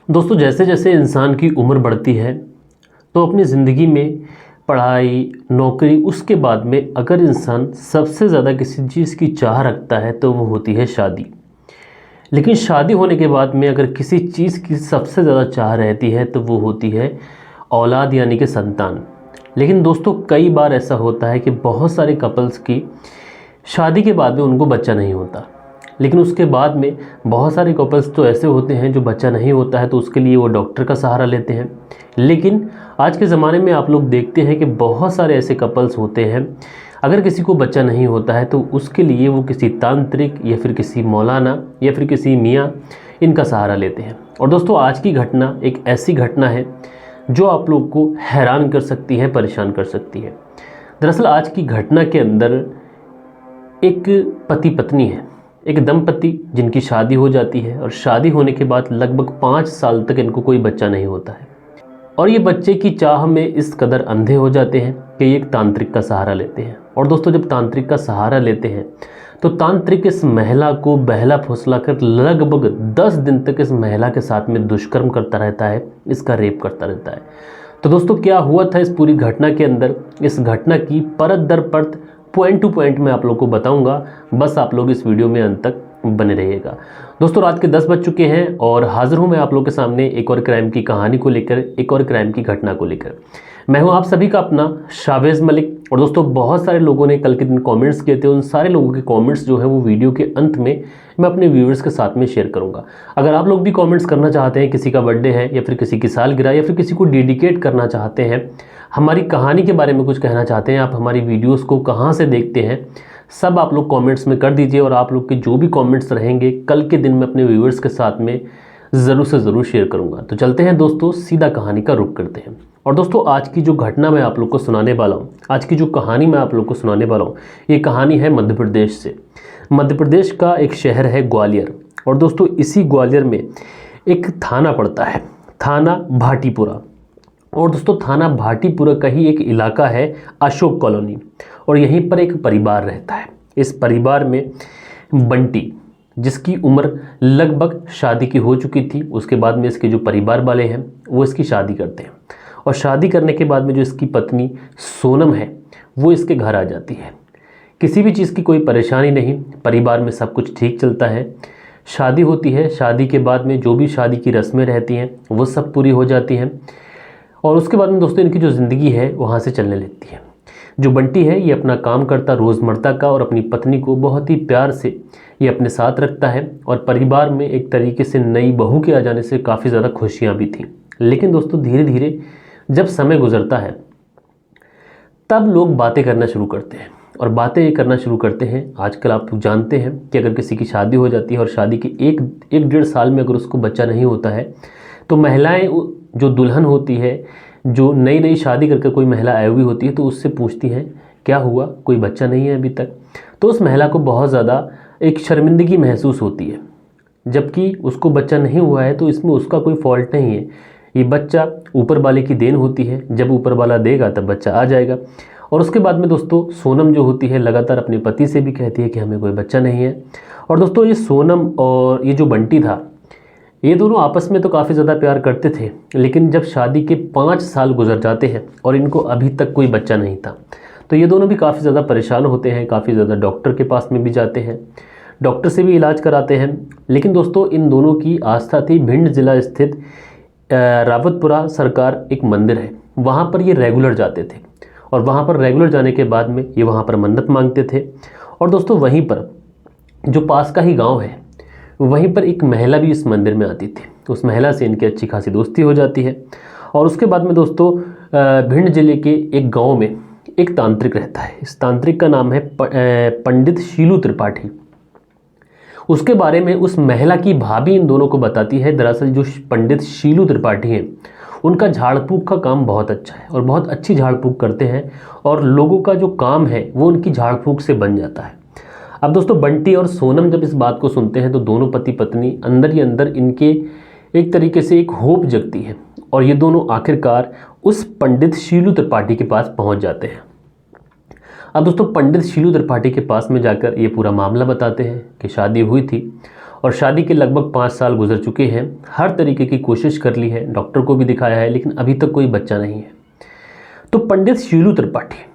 दोस्तों, जैसे जैसे इंसान की उम्र बढ़ती है तो अपनी ज़िंदगी में पढ़ाई, नौकरी, उसके बाद में अगर इंसान सबसे ज़्यादा किसी चीज़ की चाह रखता है तो वो होती है शादी। लेकिन शादी होने के बाद में अगर किसी चीज़ की सबसे ज़्यादा चाह रहती है तो वो होती है औलाद यानी कि संतान। लेकिन दोस्तों, कई बार ऐसा होता है कि बहुत सारे कपल्स की शादी के बाद में उनको बच्चा नहीं होता। लेकिन उसके बाद में बहुत सारे कपल्स तो ऐसे होते हैं जो बच्चा नहीं होता है तो उसके लिए वो डॉक्टर का सहारा लेते हैं। लेकिन आज के ज़माने में आप लोग देखते हैं कि बहुत सारे ऐसे कपल्स होते हैं, अगर किसी को बच्चा नहीं होता है तो उसके लिए वो किसी तांत्रिक या फिर किसी मौलाना या फिर किसी मियाँ इनका सहारा लेते हैं। और दोस्तों, आज की घटना एक ऐसी घटना है जो आप लोग को हैरान कर सकती है, परेशान कर सकती है। दरअसल आज की घटना के अंदर एक पति पत्नी है, एक दंपति जिनकी शादी हो जाती है और शादी होने के बाद लगभग 5 साल तक इनको कोई बच्चा नहीं होता है। और ये बच्चे की चाह में इस कदर अंधे हो जाते हैं कि ये एक तांत्रिक का सहारा लेते हैं। और दोस्तों, जब तांत्रिक का सहारा लेते हैं तो तांत्रिक इस महिला को बहला फुसला कर लगभग 10 दिन तक इस महिला के साथ में दुष्कर्म करता रहता है, इसका रेप करता रहता है। तो दोस्तों, क्या हुआ था इस पूरी घटना के अंदर, इस घटना की परत दर परत, पॉइंट टू पॉइंट मैं आप लोग को बताऊंगा। बस आप लोग इस वीडियो में अंत तक बने रहिएगा। दोस्तों, रात के 10 बज चुके हैं और हाजिर हूं मैं आप लोग के सामने एक और क्राइम की कहानी को लेकर, एक और क्राइम की घटना को लेकर। मैं हूं आप सभी का अपना शावेज़ मलिक। और दोस्तों, बहुत सारे लोगों ने कल के दिन कमेंट्स किए थे, उन सारे लोगों के कमेंट्स जो है वो वीडियो के अंत में मैं अपने व्यूअर्स के साथ में शेयर करूंगा। अगर आप लोग भी कमेंट्स करना चाहते हैं, किसी का बर्थडे है या फिर किसी की सालगिरह या फिर किसी को डेडिकेट करना चाहते हैं, हमारी कहानी के बारे में कुछ कहना चाहते हैं, आप हमारी वीडियोस को कहाँ से देखते हैं, सब आप लोग कमेंट्स में कर दीजिए। और आप लोग के जो भी कमेंट्स रहेंगे कल के दिन में अपने व्यूअर्स के साथ में ज़रूर से ज़रूर शेयर करूंगा। तो चलते हैं दोस्तों, सीधा कहानी का रुख करते हैं। और दोस्तों, आज की जो घटना मैं आप लोग को सुनाने वाला हूँ, आज की जो कहानी मैं आप लोग को सुनाने वाला हूँ, ये कहानी है मध्य प्रदेश से। मध्य प्रदेश का एक शहर है ग्वालियर। और दोस्तों, इसी ग्वालियर में एक थाना पड़ता है, थाना भाटीपुरा। और दोस्तों, थाना भाटीपुरा का ही एक इलाका है अशोक कॉलोनी, और यहीं पर एक परिवार रहता है। इस परिवार में बंटी, जिसकी उम्र लगभग शादी की हो चुकी थी, उसके बाद में इसके जो परिवार वाले हैं वो इसकी शादी करते हैं। और शादी करने के बाद में जो इसकी पत्नी सोनम है वो इसके घर आ जाती है। किसी भी चीज़ की कोई परेशानी नहीं, परिवार में सब कुछ ठीक चलता है। शादी होती है, शादी के बाद में जो भी शादी की रस्में रहती हैं वो सब पूरी हो जाती हैं। और उसके बाद में दोस्तों, इनकी जो ज़िंदगी है वहाँ से चलने लगती है। जो बंटी है ये अपना काम करता रोज़मर्रा का, और अपनी पत्नी को बहुत ही प्यार से ये अपने साथ रखता है। और परिवार में एक तरीके से नई बहू के आ जाने से काफ़ी ज़्यादा खुशियाँ भी थीं। लेकिन दोस्तों, धीरे धीरे जब समय गुजरता है तब लोग बातें करना शुरू करते हैं। और बातें ये करना शुरू करते हैं, आजकल आप लोग जानते हैं कि अगर किसी की शादी हो जाती है और शादी के एक डेढ़ साल में अगर उसको बच्चा नहीं होता है तो महिलाएं, जो दुल्हन होती है, जो नई नई शादी करके कोई महिला आई हुई होती है, तो उससे पूछती हैं क्या हुआ, कोई बच्चा नहीं है अभी तक। तो उस महिला को बहुत ज़्यादा एक शर्मिंदगी महसूस होती है, जबकि उसको बच्चा नहीं हुआ है तो इसमें उसका कोई फॉल्ट नहीं है। ये बच्चा ऊपर वाले की देन होती है, जब ऊपर वाला देगा तब बच्चा आ जाएगा। और उसके बाद में दोस्तों, सोनम जो होती है लगातार अपने पति से भी कहती है कि हमें कोई बच्चा नहीं है। और दोस्तों, ये सोनम और ये जो बंटी था, ये दोनों आपस में तो काफ़ी ज़्यादा प्यार करते थे। लेकिन जब शादी के 5 साल गुजर जाते हैं और इनको अभी तक कोई बच्चा नहीं था, तो ये दोनों भी काफ़ी ज़्यादा परेशान होते हैं, काफ़ी ज़्यादा डॉक्टर के पास में भी जाते हैं, डॉक्टर से भी इलाज कराते हैं। लेकिन दोस्तों, इन दोनों की आस्था थी भिंड जिला स्थित रावतपुरा सरकार एक मंदिर है, वहाँ पर ये रेगुलर जाते थे। और वहाँ पर रेगुलर जाने के बाद में ये वहाँ पर मन्नत मांगते थे। और दोस्तों, वहीं पर जो पास का ही गाँव है, वहीं पर एक महिला भी इस मंदिर में आती थी। उस महिला से इनकी अच्छी खासी दोस्ती हो जाती है। और उसके बाद में दोस्तों, भिंड जिले के एक गांव में एक तांत्रिक रहता है। इस तांत्रिक का नाम है पंडित शीलू त्रिपाठी। उसके बारे में उस महिला की भाभी इन दोनों को बताती है। दरअसल जो पंडित शीलू त्रिपाठी हैं, उनका झाड़ फूक का काम बहुत अच्छा है और बहुत अच्छी झाड़ फूक करते हैं, और लोगों का जो काम है वो उनकी झाड़ फूक से बन जाता है। अब दोस्तों, बंटी और सोनम जब इस बात को सुनते हैं तो दोनों पति पत्नी अंदर ही अंदर इनके एक तरीके से एक होप जगती है, और ये दोनों आखिरकार उस पंडित शीलू त्रिपाठी के पास पहुंच जाते हैं। अब दोस्तों, पंडित शीलू त्रिपाठी के पास में जाकर ये पूरा मामला बताते हैं कि शादी हुई थी और शादी के लगभग 5 साल गुजर चुके हैं। हर तरीके की कोशिश कर ली है, डॉक्टर को भी दिखाया है, लेकिन अभी तक कोई बच्चा नहीं है। तो पंडित शीलू त्रिपाठी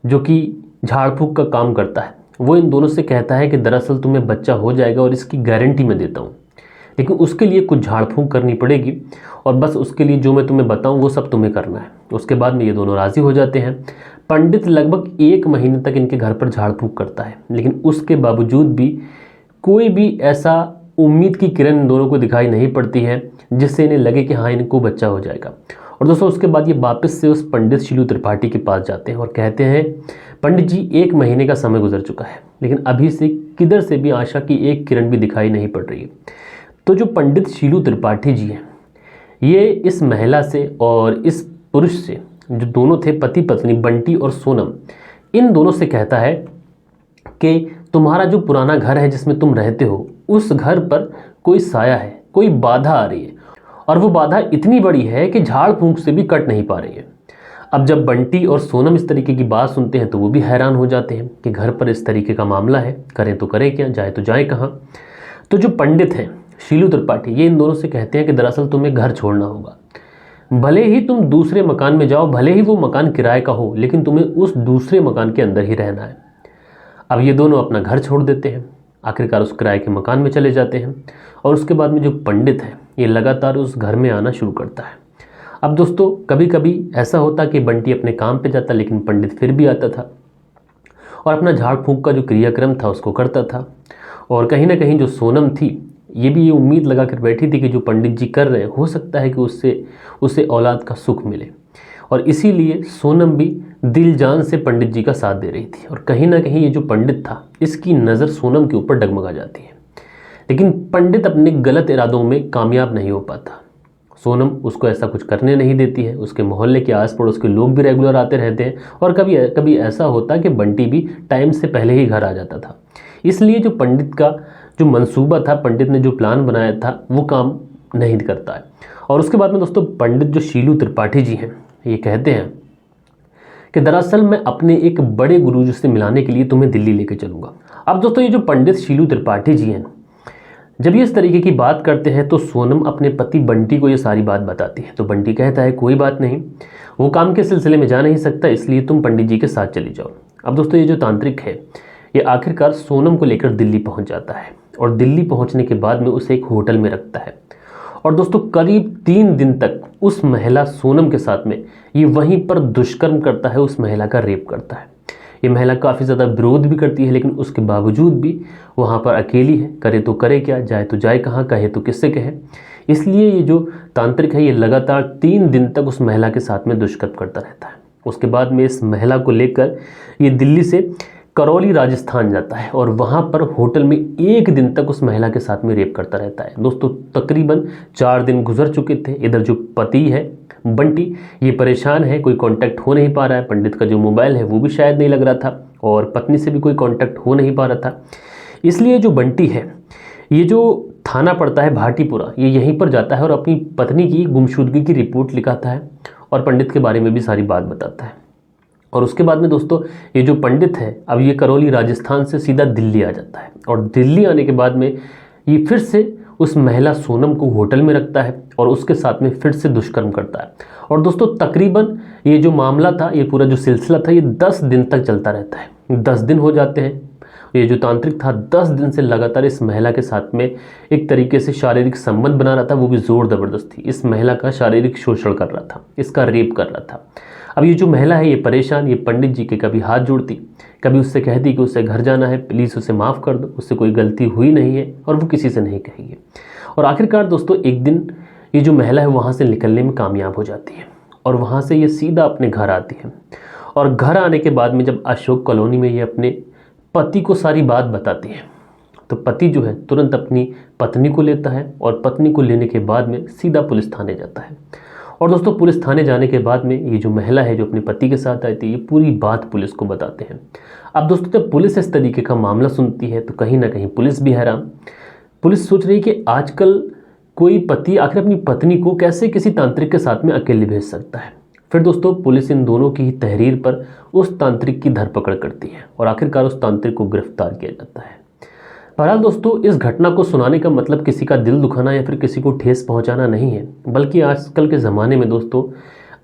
जो कि झाड़ फूक का काम करता है, वो इन दोनों से कहता है कि दरअसल तुम्हें बच्चा हो जाएगा और इसकी गारंटी मैं देता हूँ, लेकिन उसके लिए कुछ झाड़ फूक करनी पड़ेगी और बस उसके लिए जो मैं तुम्हें बताऊँ वो सब तुम्हें करना है। उसके बाद में ये दोनों राज़ी हो जाते हैं। पंडित लगभग 1 महीने तक इनके घर पर झाड़ फूक करता है, लेकिन उसके बावजूद भी कोई भी ऐसा उम्मीद की किरण इन दोनों को दिखाई नहीं पड़ती है जिससे इन्हें लगे कि हाँ इनको बच्चा हो जाएगा। और दोस्तों उसके बाद ये वापस से उस पंडित शीलू त्रिपाठी के पास जाते हैं और कहते हैं, पंडित जी 1 महीने का समय गुजर चुका है, लेकिन अभी से किधर से भी आशा की एक किरण भी दिखाई नहीं पड़ रही है। तो जो पंडित शीलू त्रिपाठी जी हैं, ये इस महिला से और इस पुरुष से, जो दोनों थे पति पत्नी बंटी और सोनम, इन दोनों से कहता है कि तुम्हारा जो पुराना घर है जिसमें तुम रहते हो, उस घर पर कोई साया है, कोई बाधा आ रही है, और वो बाधा इतनी बड़ी है कि झाड़ फूंक से भी कट नहीं पा रही है। अब जब बंटी और सोनम इस तरीके की बात सुनते हैं तो वो भी हैरान हो जाते हैं कि घर पर इस तरीके का मामला है, करें तो करें क्या, जाए तो जाए कहाँ। तो जो पंडित हैं शीलू त्रिपाठी, ये इन दोनों से कहते हैं कि दरअसल तुम्हें घर छोड़ना होगा, भले ही तुम दूसरे मकान में जाओ, भले ही वो मकान किराए का हो, लेकिन तुम्हें उस दूसरे मकान के अंदर ही रहना है। अब ये दोनों अपना घर छोड़ देते हैं, आखिरकार उस किराए के मकान में चले जाते हैं। और उसके बाद में जो पंडित है ये लगातार उस घर में आना शुरू करता है। अब दोस्तों कभी कभी ऐसा होता कि बंटी अपने काम पे जाता, लेकिन पंडित फिर भी आता था और अपना झाड़ फूंक का जो क्रियाक्रम था उसको करता था। और कहीं ना कहीं जो सोनम थी, ये भी ये उम्मीद लगा कर बैठी थी कि जो पंडित जी कर रहे हैं हो सकता है कि उससे औलाद का सुख मिले, और इसीलिए सोनम भी दिल जान से पंडित जी का साथ दे रही थी। और कहीं ना कहीं ये जो पंडित था, इसकी नज़र सोनम के ऊपर डगमगा जाती है, लेकिन पंडित अपने गलत इरादों में कामयाब नहीं हो पाता। सोनम उसको ऐसा कुछ करने नहीं देती है। उसके मोहल्ले के आस पड़ोस के लोग भी रेगुलर आते रहते हैं, और कभी कभी ऐसा होता कि बंटी भी टाइम से पहले ही घर आ जाता था। इसलिए जो पंडित का जो मंसूबा था, पंडित ने जो प्लान बनाया था, वो काम नहीं करता है। और उसके बाद में दोस्तों पंडित जो शीलू त्रिपाठी जी हैं, ये कहते हैं कि दरअसल मैं अपने एक बड़े गुरुजी से मिलाने के लिए तुम्हें दिल्ली लेके चलूँगा। अब दोस्तों ये जो पंडित शीलू त्रिपाठी जी हैं, जब ये इस तरीके की बात करते हैं तो सोनम अपने पति बंटी को ये सारी बात बताती है। तो बंटी कहता है कोई बात नहीं, वो काम के सिलसिले में जा नहीं सकता, इसलिए तुम पंडित जी के साथ चली जाओ। अब दोस्तों ये जो तांत्रिक है, ये आखिरकार सोनम को लेकर दिल्ली पहुंच जाता है, और दिल्ली पहुंचने के बाद में उसे एक होटल में रखता है। और दोस्तों करीब 3 दिन तक उस महिला सोनम के साथ में ये वहीं पर दुष्कर्म करता है, उस महिला का रेप करता है। ये महिला काफ़ी ज़्यादा विरोध भी करती है, लेकिन उसके बावजूद भी वहाँ पर अकेली है, करे तो करे क्या, जाए तो जाए कहाँ, कहे तो किससे कहे। इसलिए ये जो तांत्रिक है ये लगातार 3 दिन तक उस महिला के साथ में दुष्कर्म करता रहता है। उसके बाद में इस महिला को लेकर ये दिल्ली से करौली राजस्थान जाता है, और वहाँ पर होटल में 1 दिन तक उस महिला के साथ में रेप करता रहता है। दोस्तों तकरीबन 4 दिन गुजर चुके थे। इधर जो पति है बंटी, ये परेशान है, कोई कांटेक्ट हो नहीं पा रहा है, पंडित का जो मोबाइल है वो भी शायद नहीं लग रहा था, और पत्नी से भी कोई कांटेक्ट हो नहीं पा रहा था। इसलिए जो बंटी है, ये जो थाना पड़ता है भाटीपुरा, ये यहीं पर जाता है और अपनी पत्नी की गुमशुदगी की रिपोर्ट लिखाता है, और पंडित के बारे में भी सारी बात बताता है। और उसके बाद में दोस्तों ये जो पंडित है, अब ये करौली राजस्थान से सीधा दिल्ली आ जाता है, और दिल्ली आने के बाद में ये फिर से उस महिला सोनम को होटल में रखता है और उसके साथ में फिर से दुष्कर्म करता है। और दोस्तों तकरीबन ये जो मामला था, ये पूरा जो सिलसिला था, ये 10 दिन तक चलता रहता है। 10 दिन हो जाते हैं। ये जो तांत्रिक था 10 दिन से लगातार इस महिला के साथ में एक तरीके से शारीरिक संबंध बना रहा था, वो भी ज़ोर ज़बरदस्ती इस महिला का शारीरिक शोषण कर रहा था, इसका रेप कर रहा था। अब ये जो महिला है ये परेशान, ये पंडित जी के कभी हाथ जोड़ती, कभी उससे कहती कि उससे घर जाना है, प्लीज़ उसे माफ़ कर दो, उससे कोई गलती हुई नहीं है और वो किसी से नहीं कहेगी। और आखिरकार दोस्तों एक दिन ये जो महिला है वहाँ से निकलने में कामयाब हो जाती है, और वहाँ से ये सीधा अपने घर आती है। और घर आने के बाद में जब अशोक कॉलोनी में ये अपने पति को सारी बात बताती है, तो पति जो है तुरंत अपनी पत्नी को लेता है, और पत्नी को लेने के बाद में सीधा पुलिस थाने जाता है। और दोस्तों पुलिस थाने जाने के बाद में ये जो महिला है जो अपने पति के साथ आई थी, ये पूरी बात पुलिस को बताते हैं। अब दोस्तों जब पुलिस इस तरीके का मामला सुनती है तो कहीं ना कहीं पुलिस भी हैरान। पुलिस सोच रही है कि आजकल कोई पति आखिर अपनी पत्नी को कैसे किसी तांत्रिक के साथ में अकेले भेज सकता है। फिर दोस्तों पुलिस इन दोनों की ही तहरीर पर उस तांत्रिक की धरपकड़ करती है, और आखिरकार उस तांत्रिक को गिरफ्तार किया जाता है। बहरहाल दोस्तों, इस घटना को सुनाने का मतलब किसी का दिल दुखाना या फिर किसी को ठेस पहुंचाना नहीं है, बल्कि आजकल के ज़माने में दोस्तों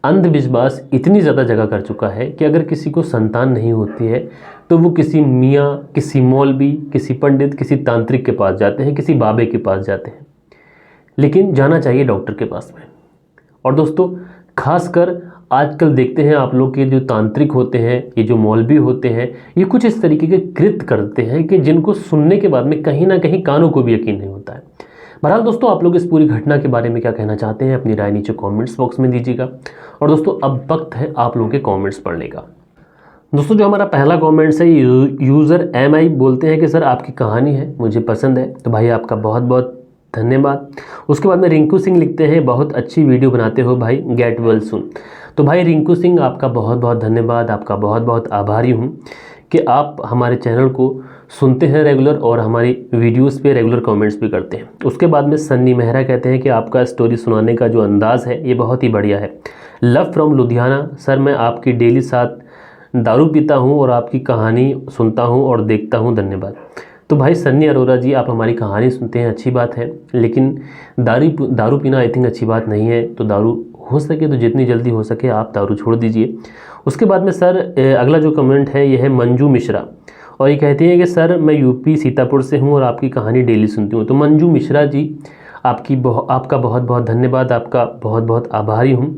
अंधविश्वास इतनी ज़्यादा जगह कर चुका है कि अगर किसी को संतान नहीं होती है तो वो किसी मियाँ, किसी मौलवी, किसी पंडित, किसी तांत्रिक के पास जाते हैं, किसी बाबे के पास जाते हैं, लेकिन जाना चाहिए डॉक्टर के पास में। और दोस्तों, खासकर आजकल देखते हैं आप लोग के जो तांत्रिक होते हैं, ये जो मौलवी होते हैं, ये कुछ इस तरीके के कृत्य करते हैं कि जिनको सुनने के बाद में कहीं ना कहीं कानों को भी यकीन नहीं होता है। बहरहाल दोस्तों, आप लोग इस पूरी घटना के बारे में क्या कहना चाहते हैं, अपनी राय नीचे कमेंट्स बॉक्स में दीजिएगा। और दोस्तों, अब वक्त है आप लोगों के कमेंट्स पढ़ने का। दोस्तों, जो हमारा पहला कमेंट्स है, यूज़र MI बोलते हैं कि सर आपकी कहानी है मुझे पसंद है, तो भाई आपका बहुत बहुत धन्यवाद। उसके बाद में रिंकू सिंह लिखते हैं, बहुत अच्छी वीडियो बनाते हो भाई, गेट वेल सुन। तो भाई रिंकू सिंह, आपका बहुत बहुत धन्यवाद, आपका बहुत बहुत आभारी हूँ कि आप हमारे चैनल को सुनते हैं रेगुलर और हमारी वीडियोस पे रेगुलर कमेंट्स भी करते हैं। उसके बाद में सन्नी मेहरा कहते हैं कि आपका स्टोरी सुनाने का जो अंदाज़ है ये बहुत ही बढ़िया है। लव फ्रॉम लुधियाना, सर मैं आपकी डेली साथ दारू पीता हूँ और आपकी कहानी सुनता हूँ और देखता हूँ, धन्यवाद। तो भाई सन्नी अरोरा जी, आप हमारी कहानी सुनते हैं, अच्छी बात है, लेकिन दारू पीना आई थिंक अच्छी बात नहीं है। तो दारू हो सके तो जितनी जल्दी हो सके आप दारू छोड़ दीजिए। उसके बाद में सर अगला जो कमेंट है ये है मंजू मिश्रा, और ये कहती हैं कि सर मैं यूपी सीतापुर से हूँ और आपकी कहानी डेली सुनती हूँ। तो मंजू मिश्रा जी, आपका बहुत बहुत धन्यवाद, आपका बहुत बहुत आभारी हूँ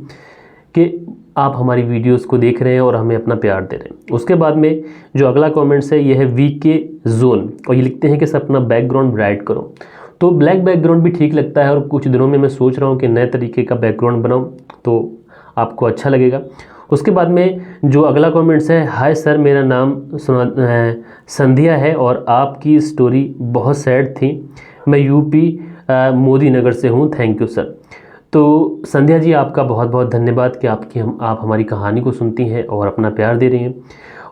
कि आप हमारी वीडियोस को देख रहे हैं और हमें अपना प्यार दे रहे हैं। उसके बाद में जो अगला कमेंट्स है ये है VK जोन, और ये लिखते हैं कि सर अपना बैकग्राउंड ब्राइट करो। तो ब्लैक बैकग्राउंड भी ठीक लगता है, और कुछ दिनों में मैं सोच रहा हूँ कि नए तरीके का बैकग्राउंड बनाऊँ तो आपको अच्छा लगेगा। उसके बाद में जो अगला कमेंट्स है, हाय सर मेरा नाम संध्या है और आपकी स्टोरी बहुत सैड थी, मैं यूपी मोदी नगर से हूँ, थैंक यू सर। तो संध्या जी, आपका बहुत बहुत धन्यवाद कि आप हमारी कहानी को सुनती हैं और अपना प्यार दे रही हैं।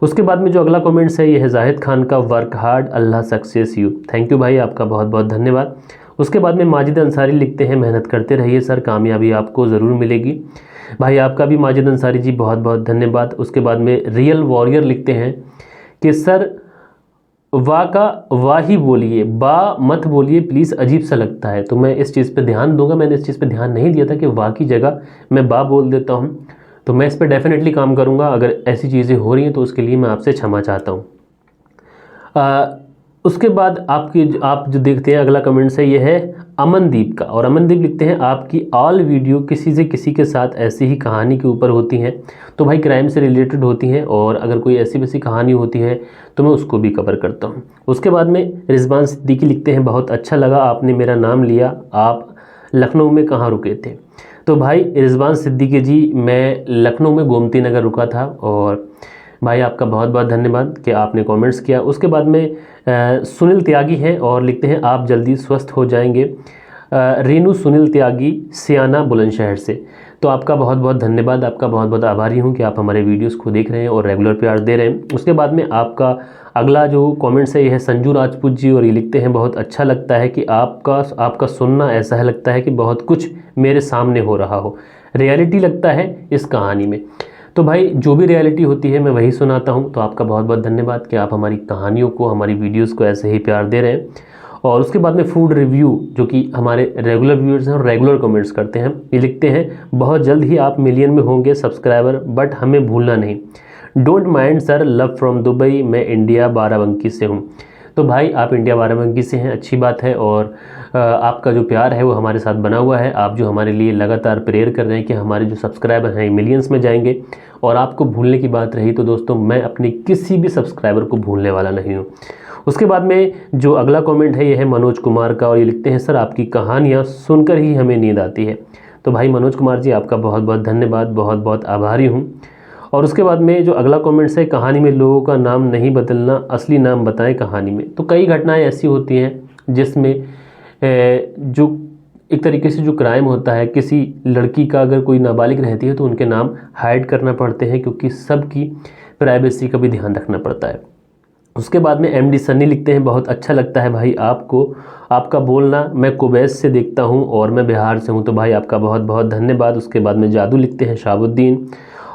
उसके बाद में जो अगला कमेंट्स है ये है जाहिद खान का, work hard Allah success you, thank you भाई, आपका बहुत बहुत धन्यवाद। उसके बाद में माजिद अंसारी लिखते हैं, मेहनत करते रहिए सर, कामयाबी आपको ज़रूर मिलेगी, भाई आपका भी माजिद अंसारी जी बहुत बहुत धन्यवाद। उसके बाद में रियल वॉरियर लिखते हैं कि सर वाह का वाह ही बोलिए, बा मत बोलिए प्लीज़, अजीब सा लगता है। तो मैं इस चीज़ पे ध्यान दूंगा, मैंने इस चीज़ पे ध्यान नहीं दिया था कि वाह की जगह मैं बा बोल देता हूँ, तो मैं इस पर डेफिनेटली काम करूँगा। अगर ऐसी चीज़ें हो रही हैं तो उसके लिए मैं आपसे क्षमा चाहता हूँ। उसके बाद आप जो देखते हैं अगला कमेंट्स है ये है अमनदीप का, और अमनदीप लिखते हैं आपकी ऑल वीडियो किसी से किसी के साथ ऐसी ही कहानी के ऊपर होती हैं, तो भाई क्राइम से रिलेटेड होती हैं, और अगर कोई ऐसी वैसी कहानी होती है तो मैं उसको भी कवर करता हूँ। उसके बाद में रिजवान सिद्दीकी लिखते हैं, बहुत अच्छा लगा आपने मेरा नाम लिया, आप लखनऊ में कहाँ रुके थे। तो भाई रिजवान सिद्दीकी जी, मैं लखनऊ में गोमती नगर रुका था, और भाई आपका बहुत बहुत धन्यवाद कि आपने कमेंट्स किया। उसके बाद में सुनील त्यागी हैं और लिखते हैं आप जल्दी स्वस्थ हो जाएंगे, रेनू सुनील त्यागी सियाना बुलंदशहर से। तो आपका बहुत बहुत धन्यवाद, आपका बहुत बहुत आभारी हूं कि आप हमारे वीडियोस को देख रहे हैं और रेगुलर प्यार दे रहे हैं। उसके बाद में आपका अगला जो कमेंट्स है ये है संजू राजपूत जी, और ये लिखते हैं बहुत अच्छा लगता है कि आपका सुनना ऐसा है लगता है कि बहुत कुछ मेरे सामने हो रहा हो, रियलिटी लगता है इस कहानी में। तो भाई जो भी रियलिटी होती है मैं वही सुनाता हूँ। तो आपका बहुत बहुत धन्यवाद कि आप हमारी कहानियों को, हमारी वीडियोस को ऐसे ही प्यार दे रहे हैं। और उसके बाद में फूड रिव्यू, जो कि हमारे रेगुलर व्यूअर्स हैं और रेगुलर कमेंट्स करते हैं, ये लिखते हैं बहुत जल्द ही आप मिलियन में होंगे सब्सक्राइबर, बट हमें भूलना नहीं, don't mind sir, love from Dubai, मैं इंडिया बाराबंकी से हूँ। तो भाई आप इंडिया बाराबंकी से हैं, अच्छी बात है, और आपका जो प्यार है वो हमारे साथ बना हुआ है। आप जो हमारे लिए लगातार प्रेयर कर रहे हैं कि हमारे जो सब्सक्राइबर हैं मिलियंस में जाएंगे। और आपको भूलने की बात रही तो दोस्तों, मैं अपने किसी भी सब्सक्राइबर को भूलने वाला नहीं हूँ। उसके बाद में जो अगला कमेंट है ये है मनोज कुमार का, और ये लिखते हैं सर आपकी कहानियाँ सुनकर ही हमें नींद आती है। तो भाई मनोज कुमार जी, आपका बहुत बहुत धन्यवाद, बहुत बहुत आभारी हूँ। और उसके बाद में जो अगला कमेंट्स है, कहानी में लोगों का नाम नहीं बदलना, असली नाम बताएं कहानी में। तो कई घटनाएं ऐसी होती हैं जिसमें जो एक तरीके से जो क्राइम होता है, किसी लड़की का अगर कोई नाबालिग रहती है तो उनके नाम हाइड करना पड़ते हैं, क्योंकि सबकी प्राइवेसी का भी ध्यान रखना पड़ता है। उसके बाद में MD सन्नी लिखते हैं बहुत अच्छा लगता है भाई आपको, आपका बोलना, मैं कुवैत से देखता हूं और मैं बिहार से हूं। तो भाई आपका बहुत बहुत धन्यवाद। उसके बाद में जादू लिखते हैं शाहबुद्दीन,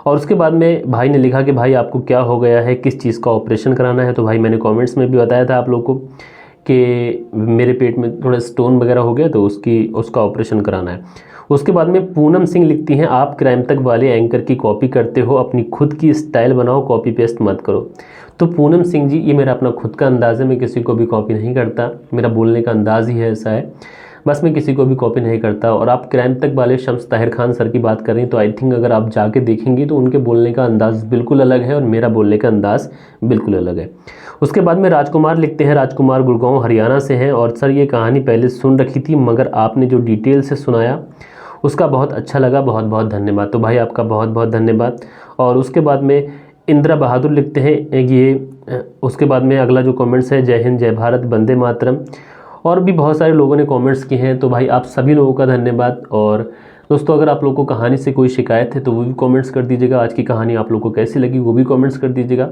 और उसके बाद में भाई ने लिखा कि भाई आपको क्या हो गया है, किस चीज़ का ऑपरेशन कराना है। तो भाई मैंने कमेंट्स में भी बताया था आप लोग को मेरे पेट में थोड़ा स्टोन वगैरह हो गया तो उसका ऑपरेशन कराना है। उसके बाद में पूनम सिंह लिखती हैं, आप क्राइम तक वाले एंकर की कॉपी करते हो, अपनी खुद की स्टाइल बनाओ, कॉपी पेस्ट मत करो। तो पूनम सिंह जी, ये मेरा अपना खुद का अंदाज़ है, मैं किसी को भी कॉपी नहीं करता, मेरा बोलने का अंदाज़ ही है ऐसा है, बस मैं किसी को भी कॉपी नहीं करता। और आप क्राइम तक वाले शम्स ताहिर खान सर की बात कर रही हैं, तो आई थिंक अगर आप जाके देखेंगे तो उनके बोलने का अंदाज़ बिल्कुल अलग है और मेरा बोलने का अंदाज़ बिल्कुल अलग है। उसके बाद में राजकुमार लिखते हैं, राजकुमार गुड़गांव हरियाणा से हैं, और सर ये कहानी पहले सुन रखी थी मगर आपने जो डिटेल से सुनाया उसका बहुत अच्छा लगा, बहुत बहुत धन्यवाद। तो भाई आपका बहुत बहुत धन्यवाद। और उसके बाद में इंदिरा बहादुर लिखते हैं उसके बाद में अगला जो कमेंट्स है, जय हिंद जय भारत वंदे मातरम, और भी बहुत सारे लोगों ने कमेंट्स किए हैं। तो भाई आप सभी लोगों का धन्यवाद। और दोस्तों अगर आप लोगों को कहानी से कोई शिकायत है तो वो भी कमेंट्स कर दीजिएगा, आज की कहानी आप लोगों को कैसी लगी वो भी कमेंट्स कर दीजिएगा।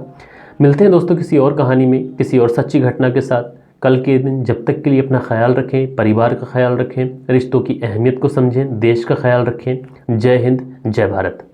मिलते हैं दोस्तों किसी और कहानी में, किसी और सच्ची घटना के साथ कल के दिन। जब तक के लिए अपना ख्याल रखें, परिवार का ख्याल रखें, रिश्तों की अहमियत को समझें, देश का ख्याल रखें। जय हिंद जय भारत।